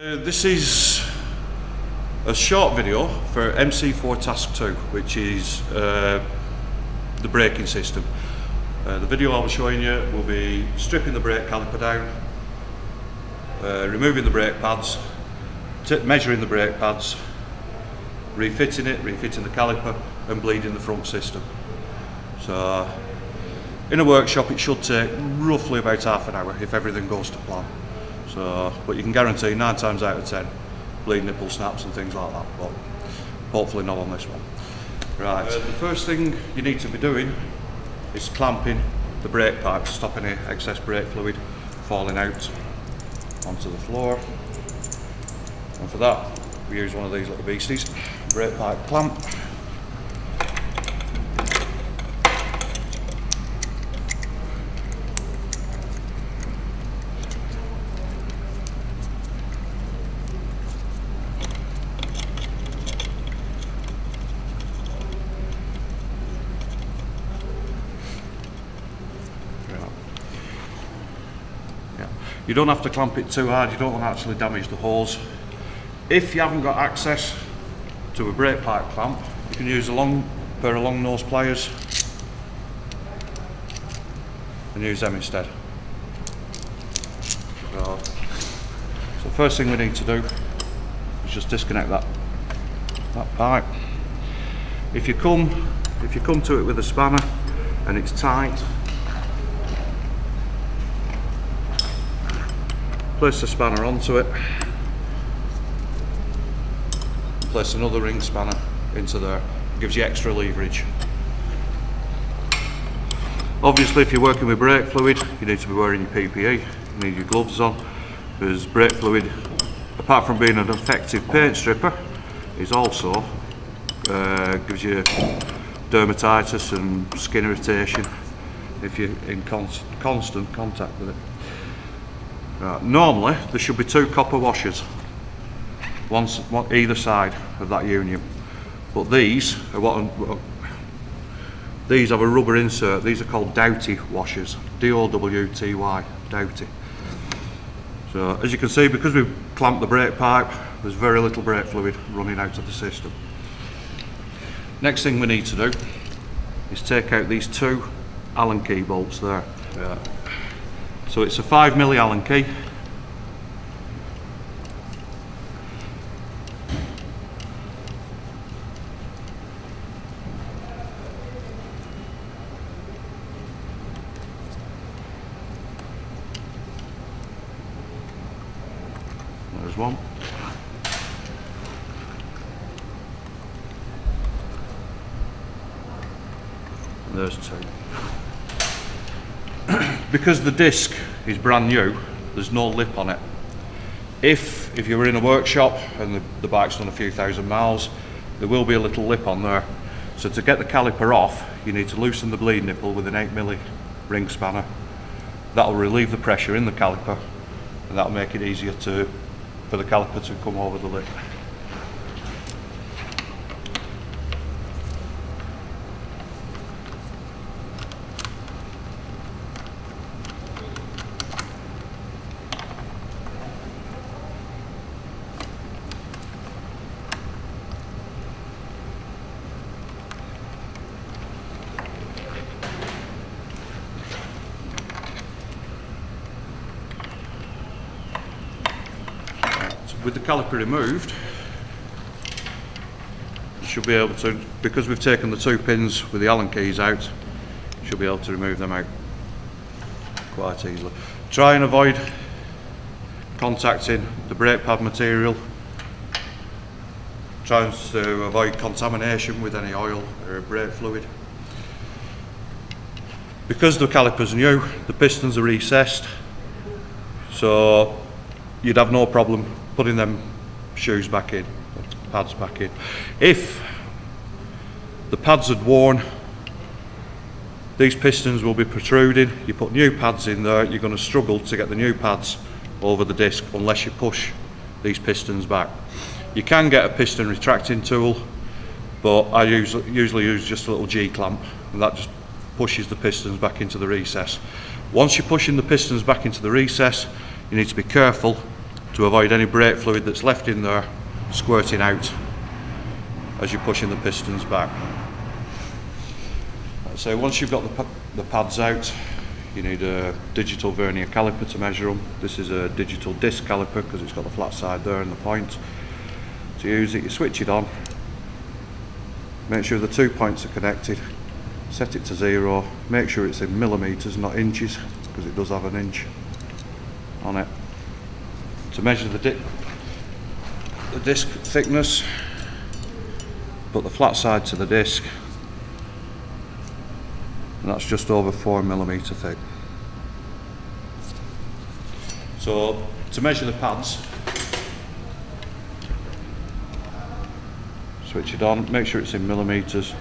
This is a short video for MC4 Task 2, which is the braking system. The video I'll be showing you will be stripping the brake caliper down, removing the brake pads, measuring the brake pads, refitting the caliper and bleeding the front system. So in a workshop it should take roughly about half an hour if everything goes to plan. So, but you can guarantee 9 times out of 10 bleed nipple snaps and things like that, but hopefully not on this one. Right, the first thing you need to be doing is clamping the brake pipe to stop any excess brake fluid falling out onto the floor. And for that we use one of these little beasties, brake pipe clamp. You don't have to clamp it too hard, you don't want to actually damage the hose. If you haven't got access to a brake pipe clamp, you can use a pair of long nose pliers and use them instead. So first thing we need to do is just disconnect that pipe. If you come to it with a spanner and it's tight, place the spanner onto it, place another ring spanner into there, it gives you extra leverage. Obviously if you're working with brake fluid you need to be wearing your PPE, you need your gloves on, because brake fluid, apart from being an effective paint stripper, is also gives you dermatitis and skin irritation if you're in constant contact with it. Normally there should be 2 copper washers, one either side of that union, but these have a rubber insert. These are called Doughty washers, D-O-W-T-Y, Doughty. So as you can see, because we've clamped the brake pipe, there's very little brake fluid running out of the system. Next thing we need to do is take out these 2 Allen key bolts there. So it's a 5mm Allen key. There's one. And there's 2. Because the disc is brand new, there's no lip on it. If you were in a workshop and the bike's done a few thousand miles, there will be a little lip on there. So to get the caliper off, you need to loosen the bleed nipple with an 8mm ring spanner. That'll relieve the pressure in the caliper and that'll make it easier for the caliper to come over the lip. With the caliper removed, you should be able to, because we've taken the 2 pins with the Allen keys out, you should be able to remove them out quite easily. Try and avoid contacting the brake pad material. Try to avoid contamination with any oil or brake fluid. Because the caliper's new, the pistons are recessed, so you'd have no problem putting them shoes back in, pads back in. If the pads had worn, these pistons will be protruding. You put new pads in there, you're going to struggle to get the new pads over the disc unless you push these pistons back. You can get a piston retracting tool, but I usually use just a little G-clamp, and that just pushes the pistons back into the recess. Once you're pushing the pistons back into the recess, you need to be careful to avoid any brake fluid that's left in there squirting out as you're pushing the pistons back. So once you've got the pads out, you need a digital vernier caliper to measure them. This is a digital disc caliper because it's got the flat side there and the point. To use it, you switch it on, make sure the 2 points are connected, set it to 0, make sure it's in millimetres not inches because it does have an inch on it. To measure the disc thickness, put the flat side to the disc, and that's just over 4mm thick. So to measure the pads, switch it on, make sure it's in millimetres,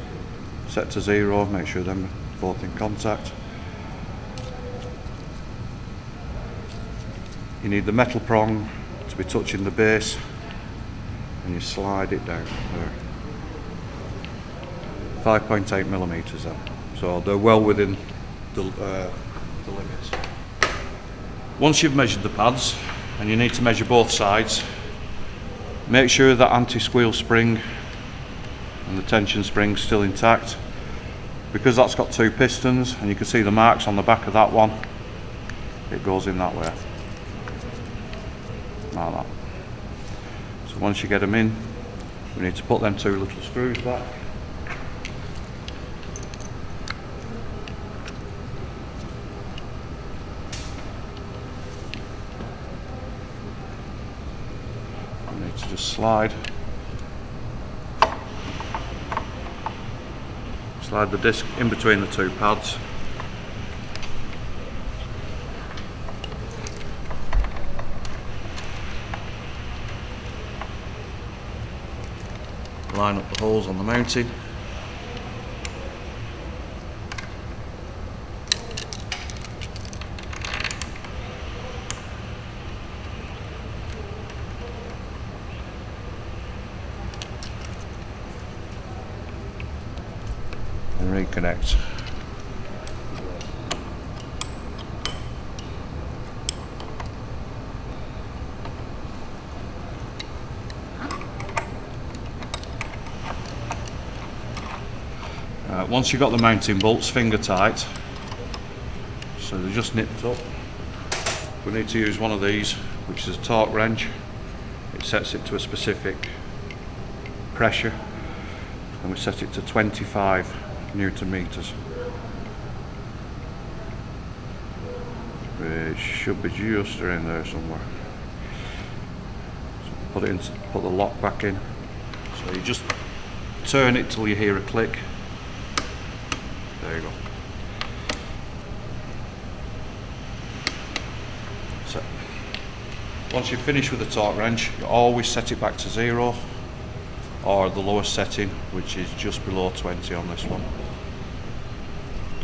set to 0, make sure they're both in contact. You need the metal prong to be touching the base, and you slide it down there. 5.8mm then, so they're well within the limits. Once you've measured the pads, and you need to measure both sides, make sure that anti-squeal spring and the tension spring still intact, because that's got 2 pistons and you can see the marks on the back of that one. It goes in that way, like that. So once you get them in, we need to put them 2 little screws back. We need to just slide the disc in between the 2 pads. Line up the holes on the mounting. And reconnect. Once you've got the mounting bolts finger tight, so they're just nipped up, we need to use one of these, which is a torque wrench. It sets it to a specific pressure, and we set it to 25 Newton meters. It should be just around there somewhere. So put the lock back in. So you just turn it till you hear a click. There you go. So once you've finished with the torque wrench, you always set it back to 0, or the lowest setting, which is just below 20 on this one.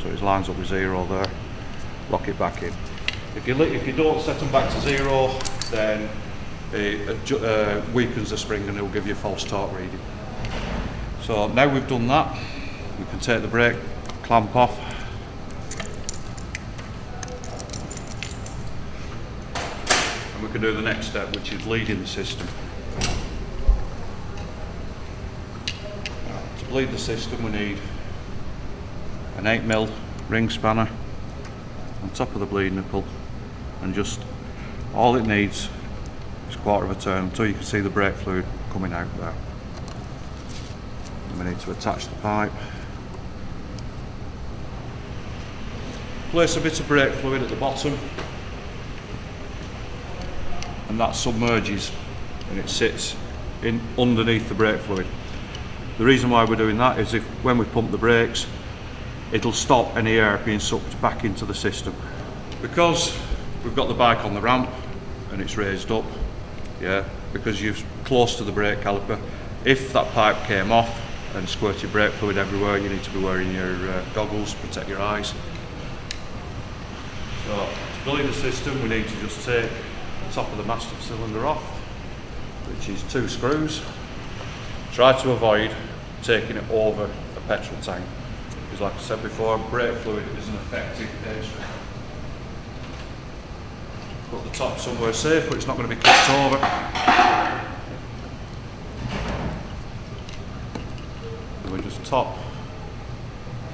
So it lines up with 0 there. Lock it back in. If you don't set them back to 0, then it weakens the spring and it will give you a false torque reading. So now we've done that, we can take the brake clamp off. And we can do the next step, which is leading the system. To bleed the system, we need an 8mm ring spanner on top of the bleed nipple, and just all it needs is a quarter of a turn until you can see the brake fluid coming out there. And we need to attach the pipe. Place a bit of brake fluid at the bottom, and that submerges and it sits in underneath the brake fluid. The reason why we're doing that is if when we pump the brakes, it'll stop any air being sucked back into the system. Because we've got the bike on the ramp and it's raised up, because you're close to the brake caliper, if that pipe came off and squirted brake fluid everywhere, you need to be wearing your goggles to protect your eyes. So to bleed the system, we need to just take the top of the master cylinder off, which is 2 screws. Try to avoid taking it over a petrol tank, because like I said before, brake fluid is an effective air strip. Put the top somewhere safe, but it's not going to be kicked over. And we just top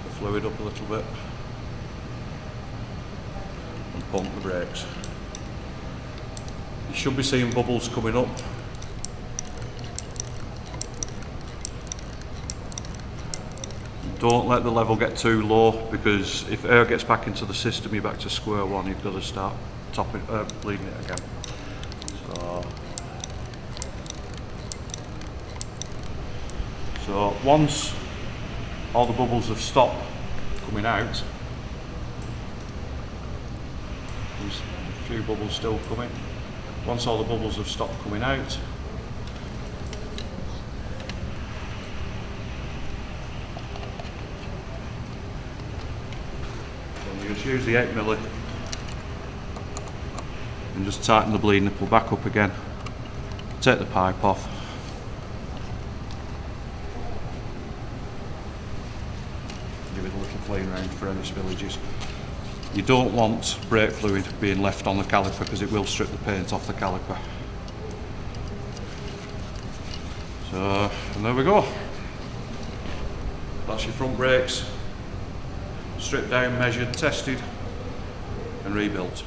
the fluid up a little bit and pump the brakes. You should be seeing bubbles coming up. Don't let the level get too low, because if air gets back into the system, you're back to square one. You've got to start bleeding it again. So once all the bubbles have stopped coming out, there's a few bubbles still coming. Once all the bubbles have stopped coming out, you just use the 8mm and just tighten the bleed nipple back up again. Take the pipe off. Give it a little clean round for any spillages. You don't want brake fluid being left on the caliper, because it will strip the paint off the caliper. So, and there we go. That's your front brakes. Stripped down, measured, tested and rebuilt.